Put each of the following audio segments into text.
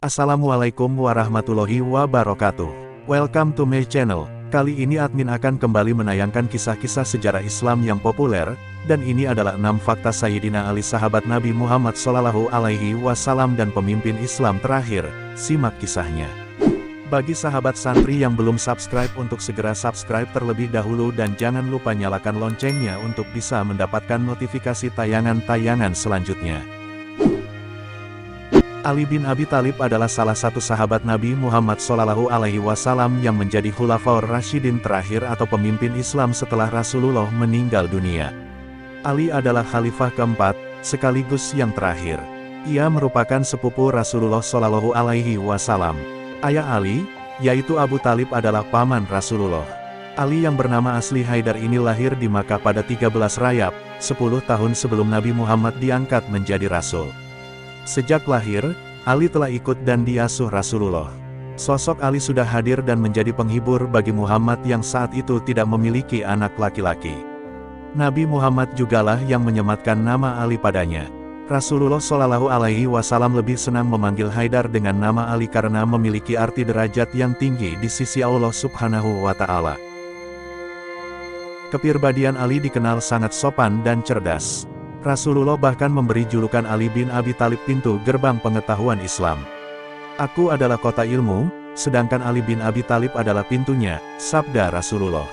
Assalamualaikum warahmatullahi wabarakatuh. Welcome to my channel. Kali ini admin akan kembali menayangkan kisah-kisah sejarah Islam yang populer, dan ini adalah 6 fakta Sayyidina Ali sahabat Nabi Muhammad SAW dan pemimpin Islam terakhir. Simak kisahnya. Bagi sahabat santri yang belum subscribe untuk segera subscribe terlebih dahulu dan jangan lupa nyalakan loncengnya untuk bisa mendapatkan notifikasi tayangan-tayangan selanjutnya. Ali bin Abi Thalib adalah salah satu sahabat Nabi Muhammad SAW yang menjadi Khulafaur Rasyidin terakhir atau pemimpin Islam setelah Rasulullah meninggal dunia. Ali adalah khalifah keempat, sekaligus yang terakhir. Ia merupakan sepupu Rasulullah SAW. Ayah Ali, yaitu Abu Thalib adalah paman Rasulullah. Ali yang bernama asli Haidar ini lahir di Makkah pada 13 Rajab, 10 tahun sebelum Nabi Muhammad diangkat menjadi Rasul. Sejak lahir, Ali telah ikut dan diasuh Rasulullah. Sosok Ali sudah hadir dan menjadi penghibur bagi Muhammad yang saat itu tidak memiliki anak laki-laki. Nabi Muhammad jugalah yang menyematkan nama Ali padanya. Rasulullah SAW lebih senang memanggil Haidar dengan nama Ali karena memiliki arti derajat yang tinggi di sisi Allah Subhanahu wa Ta'ala. Kepribadian Ali dikenal sangat sopan dan cerdas. Rasulullah bahkan memberi julukan Ali bin Abi Thalib pintu gerbang pengetahuan Islam. Aku adalah kota ilmu, sedangkan Ali bin Abi Thalib adalah pintunya, sabda Rasulullah.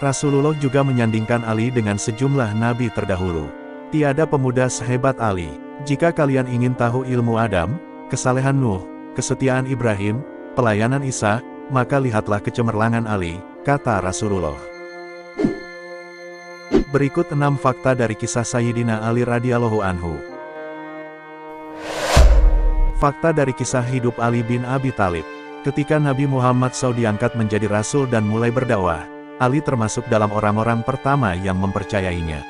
Rasulullah juga menyandingkan Ali dengan sejumlah nabi terdahulu. Tiada pemuda sehebat Ali. Jika kalian ingin tahu ilmu Adam, kesalehan Nuh, kesetiaan Ibrahim, pelayanan Isa, maka lihatlah kecemerlangan Ali, kata Rasulullah. Berikut 6 fakta dari kisah Sayyidina Ali radhiyallahu anhu. Fakta dari kisah hidup Ali bin Abi Thalib. Ketika Nabi Muhammad SAW diangkat menjadi Rasul dan mulai berdakwah, Ali termasuk dalam orang-orang pertama yang mempercayainya.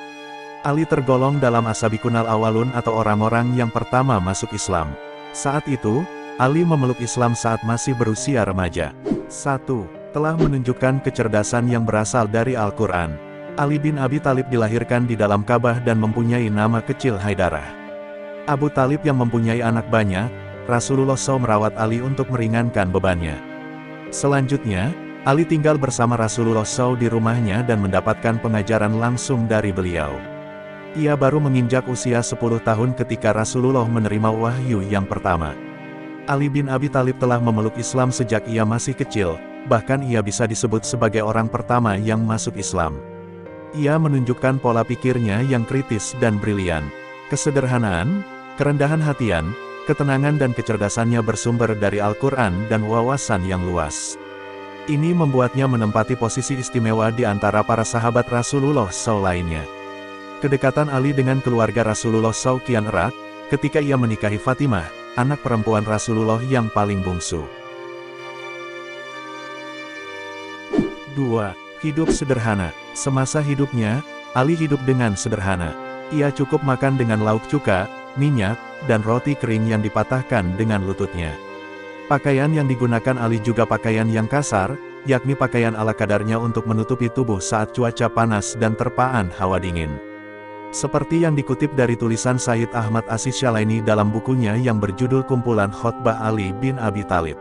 Ali tergolong dalam asabiqunal awalun atau orang-orang yang pertama masuk Islam. Saat itu, Ali memeluk Islam saat masih berusia remaja. 1. Telah menunjukkan kecerdasan yang berasal dari Al-Quran. Ali bin Abi Thalib dilahirkan di dalam Ka'bah dan mempunyai nama kecil Haidarah. Abu Thalib yang mempunyai anak banyak, Rasulullah SAW merawat Ali untuk meringankan bebannya. Selanjutnya, Ali tinggal bersama Rasulullah SAW di rumahnya dan mendapatkan pengajaran langsung dari beliau. Ia baru menginjak usia 10 tahun ketika Rasulullah menerima wahyu yang pertama. Ali bin Abi Thalib telah memeluk Islam sejak ia masih kecil, bahkan ia bisa disebut sebagai orang pertama yang masuk Islam. Ia menunjukkan pola pikirnya yang kritis dan brilian. Kesederhanaan, kerendahan hatian, ketenangan dan kecerdasannya bersumber dari Al-Quran dan wawasan yang luas. Ini membuatnya menempati posisi istimewa di antara para sahabat Rasulullah SAW lainnya. Kedekatan Ali dengan keluarga Rasulullah SAW kian erat, ketika ia menikahi Fatimah, anak perempuan Rasulullah yang paling bungsu. 2. Hidup sederhana. Semasa hidupnya, Ali hidup dengan sederhana. Ia cukup makan dengan lauk cuka, minyak, dan roti kering yang dipatahkan dengan lututnya. Pakaian yang digunakan Ali juga pakaian yang kasar, yakni pakaian ala kadarnya untuk menutupi tubuh saat cuaca panas dan terpaan hawa dingin. Seperti yang dikutip dari tulisan Sayyid Ahmad As-Syalaini dalam bukunya yang berjudul Kumpulan Khotbah Ali bin Abi Thalib.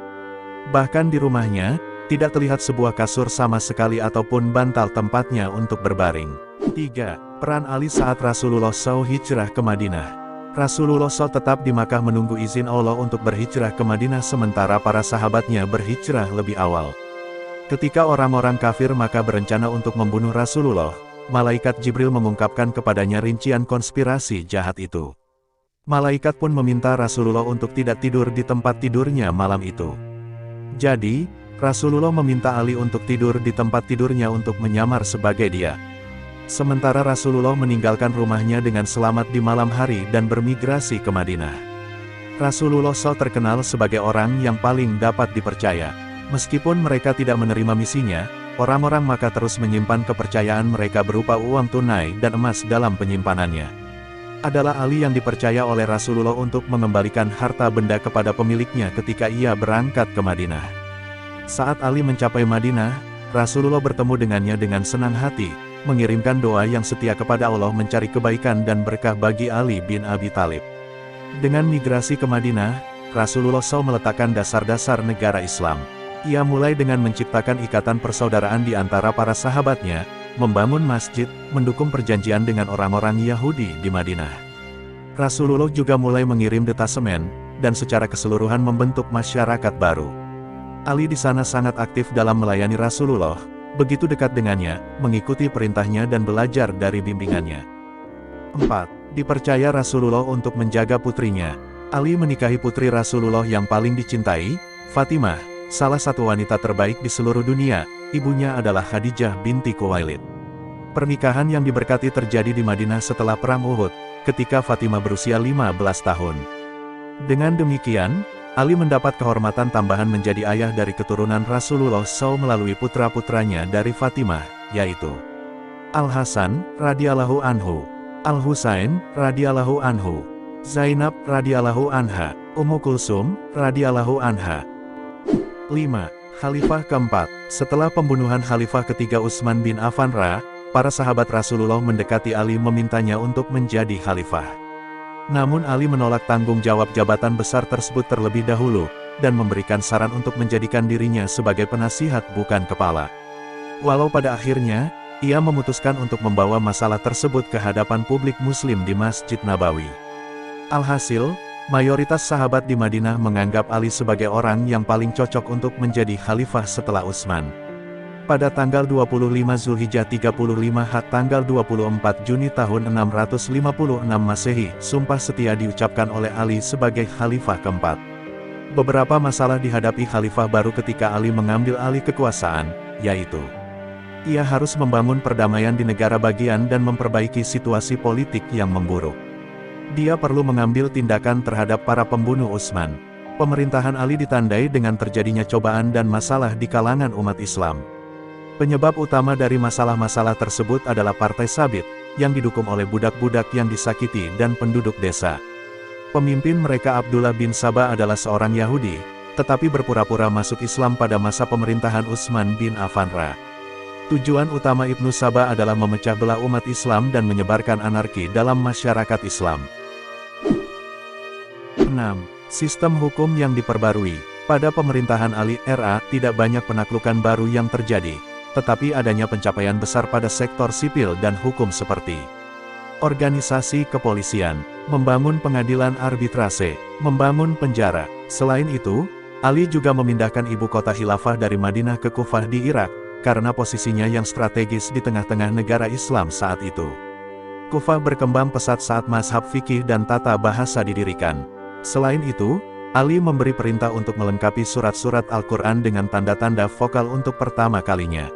Bahkan di rumahnya, tidak terlihat sebuah kasur sama sekali ataupun bantal tempatnya untuk berbaring. 3. Peran Ali saat Rasulullah SAW hijrah ke Madinah. Rasulullah SAW tetap di Makkah menunggu izin Allah untuk berhijrah ke Madinah sementara para sahabatnya berhijrah lebih awal. Ketika orang-orang kafir Makkah berencana untuk membunuh Rasulullah, malaikat Jibril mengungkapkan kepadanya rincian konspirasi jahat itu. Malaikat pun meminta Rasulullah untuk tidak tidur di tempat tidurnya malam itu. Jadi, Rasulullah meminta Ali untuk tidur di tempat tidurnya untuk menyamar sebagai dia. Sementara Rasulullah meninggalkan rumahnya dengan selamat di malam hari dan bermigrasi ke Madinah. Rasulullah SAW terkenal sebagai orang yang paling dapat dipercaya. Meskipun mereka tidak menerima misinya, orang-orang Makkah terus menyimpan kepercayaan mereka berupa uang tunai dan emas dalam penyimpanannya. Adalah Ali yang dipercaya oleh Rasulullah untuk mengembalikan harta benda kepada pemiliknya ketika ia berangkat ke Madinah. Saat Ali mencapai Madinah, Rasulullah bertemu dengannya dengan senang hati, mengirimkan doa yang setia kepada Allah mencari kebaikan dan berkah bagi Ali bin Abi Thalib. Dengan migrasi ke Madinah, Rasulullah SAW meletakkan dasar-dasar negara Islam. Ia mulai dengan menciptakan ikatan persaudaraan di antara para sahabatnya, membangun masjid, mendukung perjanjian dengan orang-orang Yahudi di Madinah. Rasulullah juga mulai mengirim detasemen, dan secara keseluruhan membentuk masyarakat baru. Ali di sana sangat aktif dalam melayani Rasulullah, begitu dekat dengannya, mengikuti perintahnya dan belajar dari bimbingannya. 4. Dipercaya Rasulullah untuk menjaga putrinya. Ali menikahi putri Rasulullah yang paling dicintai, Fatimah, salah satu wanita terbaik di seluruh dunia. Ibunya adalah Khadijah binti Khuwailid. Pernikahan yang diberkati terjadi di Madinah setelah Perang Uhud, ketika Fatimah berusia 15 tahun. Dengan demikian, Ali mendapat kehormatan tambahan menjadi ayah dari keturunan Rasulullah SAW melalui putra-putranya dari Fatimah, yaitu Al-Hasan, radhiyallahu anhu, Al-Husain, radhiyallahu anhu, Zainab, radhiyallahu anha, Ummu Kulsum, radhiyallahu anha. 5. Khalifah keempat. Setelah pembunuhan Khalifah ketiga Utsman bin Affan para sahabat Rasulullah mendekati Ali memintanya untuk menjadi khalifah. Namun Ali menolak tanggung jawab jabatan besar tersebut terlebih dahulu, dan memberikan saran untuk menjadikan dirinya sebagai penasihat bukan kepala. Walau pada akhirnya, ia memutuskan untuk membawa masalah tersebut ke hadapan publik muslim di Masjid Nabawi. Alhasil, mayoritas sahabat di Madinah menganggap Ali sebagai orang yang paling cocok untuk menjadi khalifah setelah Utsman. Pada tanggal 25 Zulhijjah 35 tanggal 24 Juni tahun 656 Masehi, sumpah setia diucapkan oleh Ali sebagai khalifah keempat. Beberapa masalah dihadapi khalifah baru ketika Ali mengambil alih kekuasaan, yaitu ia harus membangun perdamaian di negara bagian dan memperbaiki situasi politik yang memburuk. Dia perlu mengambil tindakan terhadap para pembunuh Utsman. Pemerintahan Ali ditandai dengan terjadinya cobaan dan masalah di kalangan umat Islam. Penyebab utama dari masalah-masalah tersebut adalah Partai Sabit, yang didukung oleh budak-budak yang disakiti dan penduduk desa. Pemimpin mereka Abdullah bin Sabah adalah seorang Yahudi, tetapi berpura-pura masuk Islam pada masa pemerintahan Utsman bin Affan. Tujuan utama Ibnu Sabah adalah memecah belah umat Islam dan menyebarkan anarki dalam masyarakat Islam. 6. Sistem hukum yang diperbarui. Pada pemerintahan Ali tidak banyak penaklukan baru yang terjadi, tetapi adanya pencapaian besar pada sektor sipil dan hukum seperti organisasi kepolisian, membangun pengadilan arbitrase, membangun penjara. Selain itu, Ali juga memindahkan ibu kota khilafah dari Madinah ke Kufah di Irak, karena posisinya yang strategis di tengah-tengah negara Islam saat itu. Kufah berkembang pesat saat mazhab fikih dan tata bahasa didirikan. Selain itu, Ali memberi perintah untuk melengkapi surat-surat Al-Quran dengan tanda-tanda vokal untuk pertama kalinya.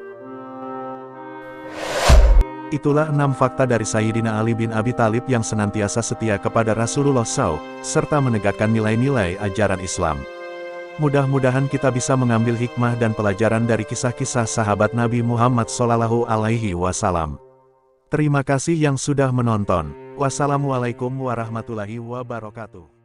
Itulah 6 fakta dari Sayyidina Ali bin Abi Thalib yang senantiasa setia kepada Rasulullah SAW, serta menegakkan nilai-nilai ajaran Islam. Mudah-mudahan kita bisa mengambil hikmah dan pelajaran dari kisah-kisah sahabat Nabi Muhammad SAW. Terima kasih yang sudah menonton. Wassalamualaikum warahmatullahi wabarakatuh.